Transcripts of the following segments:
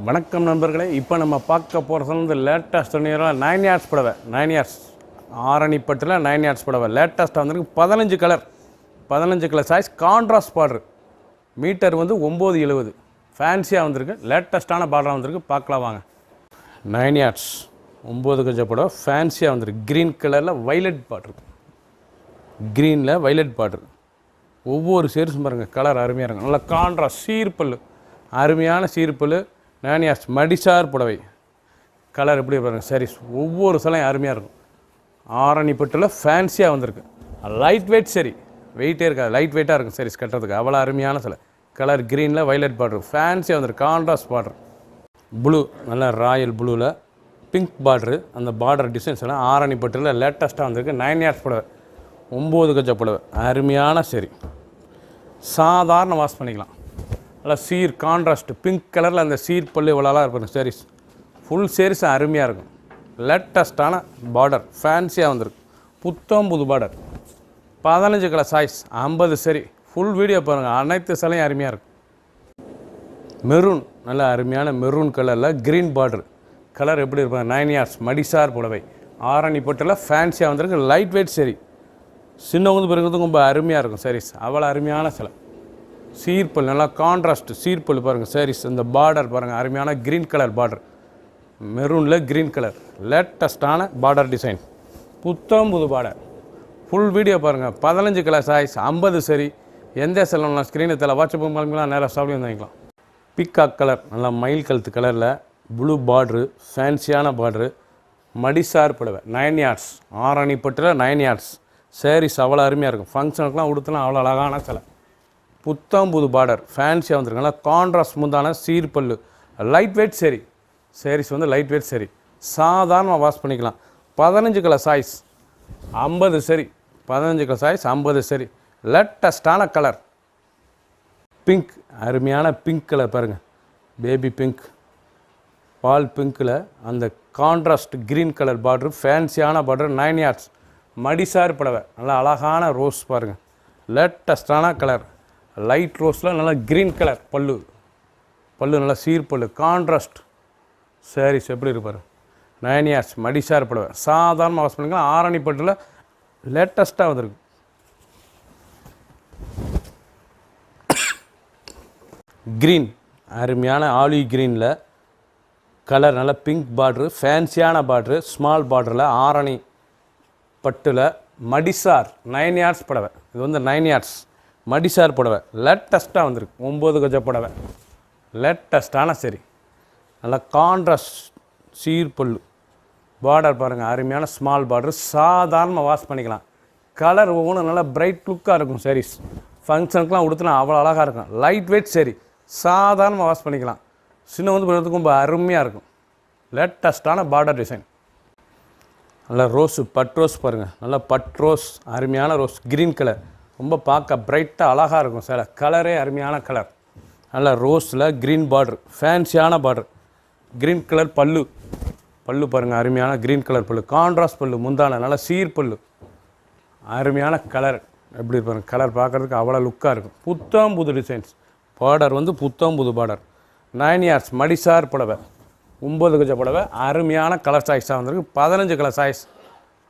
வணக்கம் நண்பர்களே. இப்போ நம்ம பார்க்க போகிறது வந்து லேட்டஸ்ட் நியராக 9 yards புடவை. 9 yards ஆரணிப்பட்டில் 9 yards புடவை லேட்டஸ்ட்டாக வந்துருக்கு. 15 colour size contrast border. Metre வந்து 970 ஃபேன்சியாக வந்திருக்கு. லேட்டஸ்ட்டான பார்டராக வந்திருக்கு. பார்க்கலாம் வாங்க. 9 yards 9 கஜ புடவை ஃபேன்சியாக வந்திருக்கு. க்ரீன் கலரில் வைலட் பார்டர். க்ரீனில் வைலட் பார்டர். ஒவ்வொரு சேரிஸும் பாருங்கள், கலர் அருமையாக இருக்கும். நல்லா கான்ட்ராஸ்ட் சீர்பல், அருமையான சீர்பல். 9 yards மடிசார் புடவை. கலர் எப்படி பாருங்கள் சாரீஸ். ஒவ்வொரு சிலையும் அருமையாக இருக்கும். ஆரணிப்பட்டில் ஃபேன்சியாக வந்திருக்கு. லைட் வெயிட் சரி, வெயிட்டே இருக்காது, லைட் வெயிட்டாக இருக்கும் சாரீஸ் கட்டுறதுக்கு. அவ்வளோ அருமையான சிலை. கலர் க்ரீனில் வைலட் பார்டர் ஃபேன்சியாக வந்திருக்கு. Contrast border. ப்ளூ, நல்லா ராயல் ப்ளூவில் பிங்க் பார்டரு. அந்த பார்டர் டிசைன்ஸ் எல்லாம் ஆரணிப்பட்டில் லேட்டஸ்ட்டாக வந்திருக்கு. 9 yards புடவை 9 கஜ புடவை அருமையான சரி. சாதாரண வாஷ் பண்ணிக்கலாம். நல்லா சீர் கான்ட்ராஸ்ட் பிங்க் கலரில் அந்த சீர் பல்லு இவ்வளோலாம் இருப்பாங்க சாரீஸ். ஃபுல் சாரீஸ் அருமையாக இருக்கும். லேட்டஸ்ட்டான பார்டர் ஃபேன்சியாக வந்திருக்கு. புத்தம் புது பார்டர். 15 கலர் சைஸ் 50 சரி. ஃபுல் வீடியோ பாருங்கள், அனைத்து சிலையும் அருமையாக இருக்கும். மெரூன், நல்ல அருமையான மெரூன் கலரில் க்ரீன் பார்டர். கலர் எப்படி இருப்பாங்க. 9 yards மடிசார் புடவை ஆரணிப்பட்டில் ஃபேன்சியாக வந்திருக்கு. லைட் வெயிட் சரி. சின்னவங்க பிறகு ரொம்ப அருமையாக இருக்கும் சாரீஸ். அவ்வளோ அருமையான சிலை. சீர்பல் நல்லா கான்ட்ராஸ்ட் சீர்பல் பாருங்கள் சாரீஸ். இந்த பார்டர் பாருங்கள், அருமையான க்ரீன் கலர் பார்டர். மெரூனில் க்ரீன் கலர் லேட்டஸ்ட்டான பார்டர் டிசைன். புத்தம் புது பார்டர். ஃபுல் வீடியோ பாருங்கள். 15 கலர் சைஸ் 50 சரி. எந்த செல்லலாம் ஸ்க்ரீனை தலை வாட்ஸ்அப் கிளம்பிக்கலாம், நேராக ஸ்டாப்லேயும் வாங்கிக்கலாம். பிக்காக் கலர், நல்லா மயில் கழுத்து கலரில் ப்ளூ பார்ட்ரு ஃபேன்சியான பார்ட்ரு. மடிசார் புடவை 9 yards ஆரணிப்பட்டில் 9 yards சாரீஸ் அவ்வளோ அருமையாக இருக்கும். ஃபங்க்ஷனுக்குலாம் உடுத்தலாம் அவ்வளோ அழகான சிலை. புத்தம் புது பார்டர் ஃபேன்சியாக வந்துருக்கு. நல்லா கான்ட்ராஸ்ட் முந்தான சீர்பல்லு. லைட் வெயிட் சரி. சாரீஸ் வந்து லைட் வெயிட் சரி. சாதாரணமாக வாஷ் பண்ணிக்கலாம். 15 கலர் சைஸ் 50 சரி. 15 கலர் சைஸ் 50 சரி. லேட்டஸ்ட்டான கலர் பிங்க், அருமையான பிங்க் கலர் பாருங்கள். பேபி பிங்க், பால் பிங்க்கில் அந்த கான்ட்ராஸ்ட் க்ரீன் கலர் பார்டரு ஃபேன்சியான பார்டர். 9 yards மடிசார் புடவை. நல்லா அழகான ரோஸ் பாருங்கள். லேட்டஸ்ட்டான கலர் லைட் ரோஸில் நல்லா க்ரீன் கலர் பல்லு. பல்லு நல்லா சீர்பல்லு கான்ட்ராஸ்ட். சாரீஸ் எப்படி இருப்பார். 9 yards மடிசார் புடவை சாதாரண வாஷ் பண்ணிக்கலாம். ஆரணிப்பட்டில் லேட்டஸ்ட்டாக வந்திருக்கு. க்ரீன், அருமையான ஆலிவ் க்ரீனில் கலர் நல்லா பிங்க் பார்ட்ரு ஃபேன்சியான பார்ட்ரு. ஸ்மால் பார்டரில் ஆரணி பட்டில் மடிசார் 9 yards புடவை. இது வந்து 9 yards மடிசார் புடவை லேட்டஸ்ட்டாக வந்திருக்கு. 9 கஜ புடவை லேட்டஸ்ட்டான சரி. நல்லா கான்ட்ராஸ்ட் சீர்பல்லு. பார்டர் பாருங்கள், அருமையான ஸ்மால் பார்டர். சாதாரண வாஷ் பண்ணிக்கலாம். கலர் ஒவ்வொன்றும் நல்லா பிரைட் லுக்காக இருக்கும் சாரீஸ். ஃபங்க்ஷனுக்குலாம் உடுத்தினா அவ்வளோ அழகாக இருக்கும். லைட் வெயிட் சரி. சாதாரணமாக வாஷ் பண்ணிக்கலாம். சின்ன வந்து பண்ணுறதுக்கு ரொம்ப அருமையாக இருக்கும். லேட்டஸ்ட்டான பார்டர் டிசைன். நல்லா ரோஸு பட் ரோஸ் பாருங்கள். நல்லா பட் ரோஸ் அருமையான ரோஸ் க்ரீன் கலர். ரொம்ப பார்க்க பிரைட்டாக அழகாக இருக்கும் சில. கலரே அருமையான கலர். நல்லா ரோஸில் க்ரீன் பார்டர் ஃபேன்சியான பார்டர். க்ரீன் கலர் பல்லு. பல்லு பாருங்கள், அருமையான க்ரீன் கலர் பல்லு. கான்ட்ராஸ்ட் பல்லு முந்தான நல்லா சீர் பல்லு. அருமையான கலர் எப்படி இருப்பாருங்க. கலர் பார்க்குறதுக்கு அவ்வளோ லுக்காக இருக்கும். புத்தம் புது டிசைன்ஸ். பார்டர் வந்து புத்தம் புது பார்டர். 9 yards மடிசார் புடவை 9 கஜ புடவை அருமையான கலர் சாய்ஸாக வந்திருக்கு. 15 கலர் சாய்ஸ்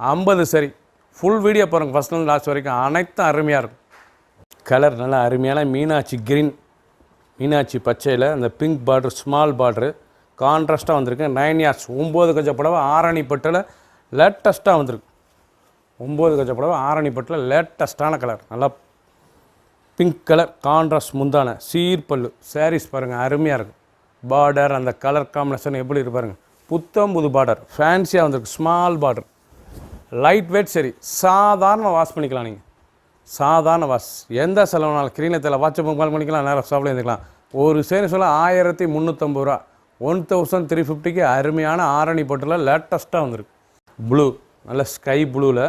50 சரி. ஃபுல் வீடியோ பாருங்கள் ஃபஸ்ட்லேருந்து லாஸ்ட் வரைக்கும். அனைத்தும் அருமையாக இருக்கும். கலர் நல்லா அருமையான மீனாட்சி க்ரீன், மீனாட்சி பச்சையில் அந்த பிங்க் பார்டர் ஸ்மால் பார்டரு கான்ட்ராஸ்ட்டாக வந்திருக்கு. 9 yards 9 கஜ புடவை ஆரணிப்பட்டில் லேட்டஸ்ட்டாக வந்திருக்கு. 9 கஜ புடவை ஆரணிப்பட்டில் லேட்டஸ்ட்டான கலர். நல்லா பிங்க் கலர் கான்ட்ராஸ்ட் முந்தான சீர்பல்லு. சாரீஸ் பாருங்கள் அருமையாக இருக்கும். பார்டர் அந்த கலர் காம்பினேஷன் எப்படி இருப்பாருங்க. புத்தம் புது பார்டர் ஃபேன்சியாக வந்திருக்கு. ஸ்மால் பார்டர் லைட் வெயிட் சரி. சாதாரண வாஷ் பண்ணிக்கலாம். நீங்கள் சாதாரண வாஷ் எந்த செலவுனாலும் கிரீனத்தில் வாட்ஸ்அப் கால் பண்ணிக்கலாம், நேரம் ஷாப்பில் இருந்துக்கலாம். ஒரு சேரி சொல்ல 1350 ரூபா 1350க்கு அருமையான ஆரணிப்பட்டில் லேட்டஸ்ட்டாக வந்திருக்கு. ப்ளூ, நல்ல ஸ்கை ப்ளூவில்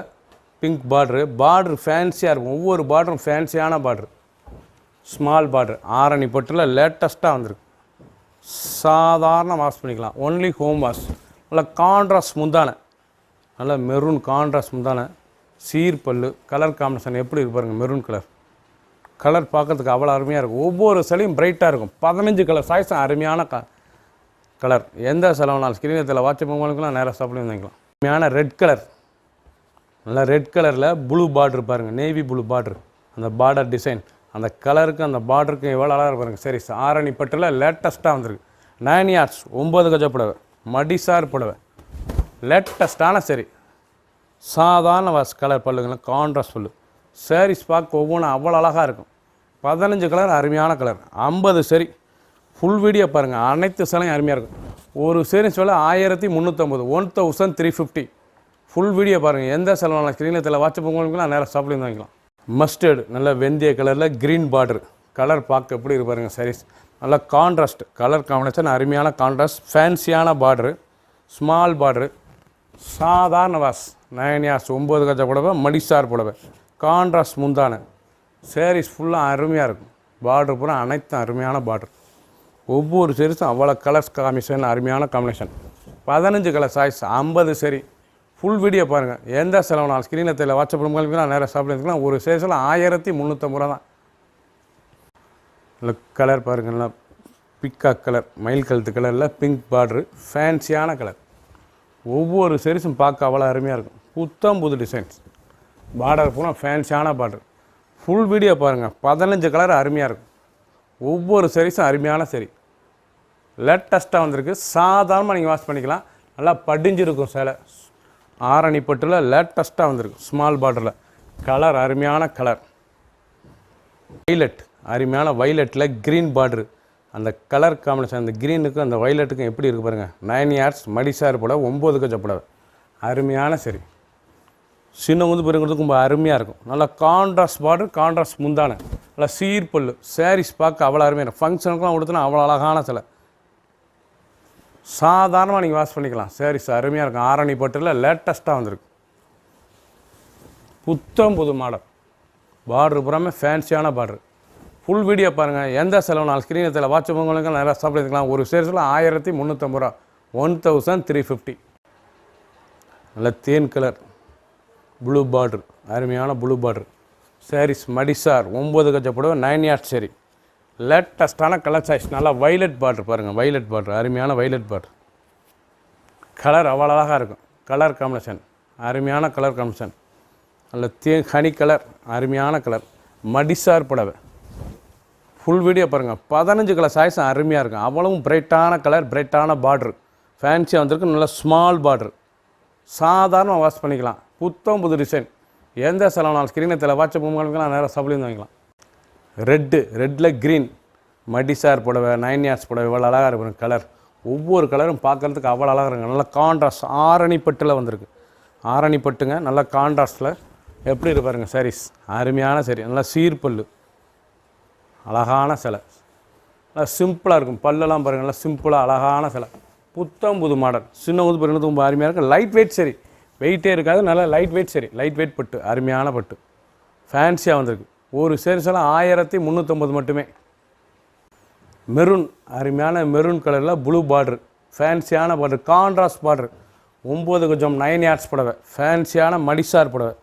பிங்க் பார்டரு. பார்டர் ஃபேன்சியாக இருக்கும். ஒவ்வொரு பார்டரும் ஃபேன்சியான பார்டரு. ஸ்மால் பார்டர் ஆரணிப்பட்டில் லேட்டஸ்ட்டாக வந்திருக்கு. சாதாரண வாஷ் பண்ணிக்கலாம். Only home wash. நல்லா கான்ட்ராஸ்ட் முந்தான, நல்லா மெரூன் கான்ட்ராஸ்ட் முந்தான சீர்பல்லு. கலர் காம்பினேஷன் எப்படி இருப்பாருங்க. மெரூன் கலர் கலர் பார்க்குறதுக்கு அவ்வளோ அருமையாக இருக்கும். ஒவ்வொரு சிலையும் பிரைட்டாக இருக்கும். 15 கலர் சாய்ஸும் அருமையான கலர் எந்த செலவுனாலும் ஸ்க்ரீனில் வாட்ஸ்அப் உங்களுக்குலாம் நேராக சாப்பிட்டு வந்துக்கலாம். உண்மையான ரெட் கலர், நல்லா ரெட் கலரில் ப்ளூ பார்டர் பாருங்கள், நேவி ப்ளூ பார்டர், அந்த பார்டர் டிசைன் அந்த கலருக்கு அந்த பார்டருக்கு எவ்வளோ அழகாக பாருங்கள். சரி, ஆரணி பட்டில் லேட்டஸ்ட்டாக வந்திருக்கு. 9 yards 9 கஜ புடவை, மடிசார் புடவை, லேட்டஸ்ட்டான சரி, சாதாரண வாஸ் கலர் பல்லுங்களா, கான்ட்ராஸ்ட் பல்லு. சாரீஸ் பார்க்க ஒவ்வொன்றும் அவ்வளோ அழகாக இருக்கும். 15 கலர், அருமையான கலர். 50 சரி, ஃபுல் வீடியோ பாருங்கள், அனைத்து சேலையும் அருமையாக இருக்கும். ஒரு சேரீஸ் விலை 1350, 1350. ஃபுல் வீடியோ பாருங்கள், எந்த செலவான ஸ்க்ரீனில் வாட்ஸ்அப் உங்களுக்குலாம் நேராக சாப்பிட்டு வாங்கிக்கலாம். மஸ்டர்டு நல்ல வெந்தய கலரில் க்ரீன் பார்டர், கலர் பார்க்க எப்படி இருக்கு பாருங்கள். சாரீஸ் நல்லா கான்ட்ராஸ்ட் கலர் காம்பினேஷன், அருமையான கான்ட்ராஸ்ட், ஃபேன்சியான பார்டரு, ஸ்மால் பார்டரு, சாதாரண வாஸ் 9 yards 9 கஜ புடவை, மடிசார் புடவை, கான்ட்ராஸ்ட் முந்தான. சாரீஸ் ஃபுல்லாக அருமையாக இருக்கும். பார்டர் பூரா அனைத்தும் அருமையான பார்டர். ஒவ்வொரு சாரீஸும் அவ்வளோ கலர்ஸ் காம்பினேஷன், அருமையான காம்பினேஷன். 15 கலர் சாய்ஸ், 50 சரி. ஃபுல் வீடியோ பாருங்கள், எந்த செலவுனாலும் ஸ்க்ரீனில் தெரியல வாட்ஸ்அப் உங்களுக்கு நேராக சாப்பிட்டுக்கலாம். ஒரு சேஸில் 1350 தான். இல்லை கலர் பாருங்கள், நல்லா பிக்காக் கலர், மயில் கழுத்து கலரில் பிங்க் பார்டரு, ஃபேன்சியான கலர். ஒவ்வொரு சாரீஸும் பார்க்க அவ்வளோ அருமையாக இருக்கும். புத்தம் புது டிசைன்ஸ், பார்டர் பூரா ஃபேன்சியான பார்டர். ஃபுல் வீடியோ பாருங்கள், 15 கலர் அருமையாக இருக்கும். ஒவ்வொரு சாரீஸும் அருமையான சரி, லேட்டஸ்ட்டாக வந்திருக்கு. சாதாரணமாக நீங்கள் வாஷ் பண்ணிக்கலாம். நல்லா படிஞ்சிருக்கும் சேலை. ஆரணி பட்டில் லேட்டஸ்ட்டாக வந்திருக்கு, ஸ்மால் பார்டரில். கலர் அருமையான கலர், வைலட், அருமையான வைலட்டில் க்ரீன் பார்டரு. அந்த கலர் காம்பினேஷன், அந்த க்ரீனுக்கும் அந்த வைலட்டுக்கும் எப்படி இருக்குது பாருங்கள். 9 yards மடிசார் புடவை, 9 கஜ புடவை, அருமையான சரி. சின்ன வந்து பெருங்கிறதுக்கு ரொம்ப அருமையாக இருக்கும். நல்லா கான்ட்ராஸ்ட் பார்டர், கான்ட்ராஸ்ட் முந்தான, நல்லா சீர்பல்லு. சாரீஸ் பார்க்க அவ்வளோ அருமையாக இருக்கும். ஃபங்க்ஷனுக்குலாம் கொடுத்தனா அவ்வளோ அழகான சிலை. சாதாரணமாக நீங்கள் வாஷ் பண்ணிக்கலாம். சாரீஸ் அருமையாக இருக்கும். ஆரணி பட்டில் லேட்டஸ்ட்டாக வந்திருக்கு. புத்தம் புது மாடல், பார்டர் புறாமல் ஃபேன்சியான பார்டர். ஃபுல் வீடியோ பாருங்கள், எந்த செலவுனாலும் ஸ்க்ரீனில் வாட்ஸ்அப் உங்களுக்கு நிறையா சாப்பிட்டுக்கலாம். ஒரு சேரீஸில் 1350 ரூபா, 1350. நல்ல தேன் கலர் ப்ளூ பார்டர், அருமையான ப்ளூ பார்டர். சாரீஸ் மடிசார் 9 கஜ புடவை, 9 yards சரி. லேட்டஸ்ட்டான கலர் சாய்ஸ், நல்லா வைலட் பார்டர் பாருங்கள், வைலட் பார்டர், அருமையான வைலட் பார்டர். கலர் அவ்வளோ அழகாக இருக்கும். கலர் காம்பினேஷன் அருமையான கலர் காம்பினேஷன். நல்ல ஹனி கலர், அருமையான கலர், மடிசார் புடவை. ஃபுல் வீடியோ பாருங்கள், 15 கலர் சாய்ஸும் அருமையாக இருக்கும். அவ்வளவும் பிரைட்டான கலர், பிரைட்டான பார்டர், ஃபேன்சியாக வந்திருக்கு. நல்ல ஸ்மால் பார்டர். சாதாரணமாக வாஷ் பண்ணிக்கலாம். புத்தம் புது டிசைன். எந்த செலவுனாலும் ஸ்க்ரீனில் வாட்ஸ்அப் உங்களுக்குலாம் நேராக சப்ளைந்து வாங்கிக்கலாம். ரெட்டில் க்ரீன் மடிசார் புடவை, 9 yards புடவை, இவ்வளோ அழகாக இருக்கும் கலர். ஒவ்வொரு கலரும் பார்க்குறதுக்கு அவ்வளோ அழகாக இருக்கும். நல்லா கான்ட்ராஸ்ட், ஆரணி பட்டில் வந்திருக்கு. ஆரணி பட்டுங்க, நல்லா கான்ட்ராஸ்ட்டில் எப்படி இருப்பாருங்க சாரீஸ், அருமையான சரி. நல்லா சீர்பல்லு, அழகான சிலை. நல்லா சிம்பிளாக இருக்கும். பல்லெல்லாம் பாருங்கள், நல்லா சிம்பிளாக அழகான சிலை. புத்தம் புது மாடல், சின்ன ஊது பெருங்கிறது ரொம்ப அருமையாக இருக்கும். லைட் வெயிட் சரி, வெயிட்டே இருக்காது. நல்லா லைட் வெயிட் சரி, லைட் வெயிட் பட்டு, அருமையான பட்டு, ஃபேன்சியாக வந்திருக்கு. ஒரு சேரீஸெல்லாம் 1350 மட்டுமே. மெரூன், அருமையான மெரூன் கலரில் ப்ளூ பார்டர், ஃபேன்சியான பார்டர், கான்ட்ராஸ்ட் பார்டர், 9 கஜம் 9 yards புடவை, ஃபேன்சியான மடிசார் புடவை,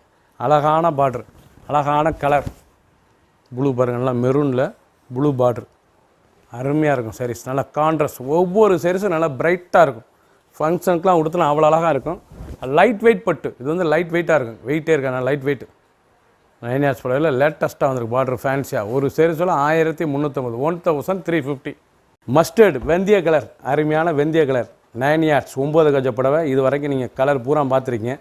அழகான பார்டர், அழகான கலர். ப்ளூ பாருங்கள், நல்லா மெரூனில் ப்ளூ பார்டர், அருமையாக இருக்கும் சாரீஸ். நல்லா கான்ட்ராஸ்ட், ஒவ்வொரு சாரீஸும் நல்லா பிரைட்டாக இருக்கும். ஃபங்க்ஷனுக்குலாம் கொடுத்தனா அவ்வளோ அழகாக இருக்கும். லைட் வெயிட் பட்டு, இது வந்து லைட் வெயிட்டாக இருக்கும். வெயிட்டே இருக்காது, லைட் வெயிட். 9 yards புடவையில் லேட்டஸ்ட்டாக வந்திருக்கு. பார்டர் ஃபேன்சியாக. ஒரு சேரீஸில் 1350, 1350. மஸ்டர்டு வெந்தய கலர், அருமையான வெந்தய கலர், 9 yards 9 கஜ புடவை. இது வரைக்கும் நீங்கள் கலர் பூரா பார்த்துருக்கீங்க.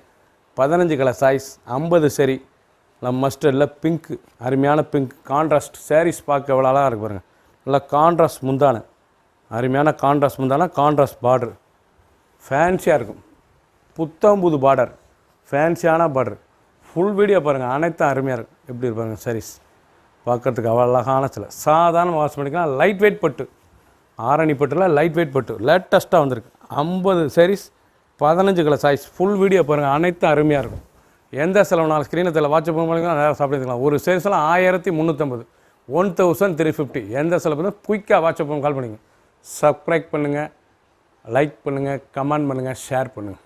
15 கலர் சாய்ஸ், 50 சரி. நல்லா மஸ்டர்டில் பிங்க், அருமையான பிங்க் கான்ட்ராஸ்ட். சாரீஸ் பார்க்க எவ்வளோ அழகாக இருக்கு பாருங்கள். நல்லா கான்ட்ராஸ்ட் முந்தான, அருமையான கான்ட்ராஸ்ட் முந்தான, கான்ட்ராஸ்ட் பார்டர், ஃபேன்சியாக இருக்கும். புத்தம் புது பார்டர், ஃபேன்சியான பார்டர். ஃபுல் வீடியோ பாருங்கள், அனைத்தும் அருமையாக இருக்கும். எப்படி இருப்பாங்க சாரீஸ் பார்க்குறதுக்கு அவ்வளோ அழகான சிலை. சாதாரண வாஷ் பண்ணிக்கலாம். லைட் வெயிட் பட்டு, ஆரணி பட்டில் லைட் வெயிட் பட்டு, லேட்டஸ்ட்டாக வந்திருக்கு. 50 sarees, 15 colour choice. Full video பாருங்கள், அனைத்தும் அருமையாக இருக்கும். எந்த செலவுனாலும் ஸ்க்ரீனில் வாட்ஸ்அப் பண்ணிக்கலாம், நேராக சாப்பிட்டுக்கலாம். ஒரு சேரீஸில் 1350, 1350. எந்த செலவு குயிக்காக வாட்ஸ்அப் கால் பண்ணுங்கள். சப்ஸ்கிரைப் பண்ணுங்கள், லைக் பண்ணுங்கள், கமெண்ட் பண்ணுங்கள், ஷேர் பண்ணுங்கள்.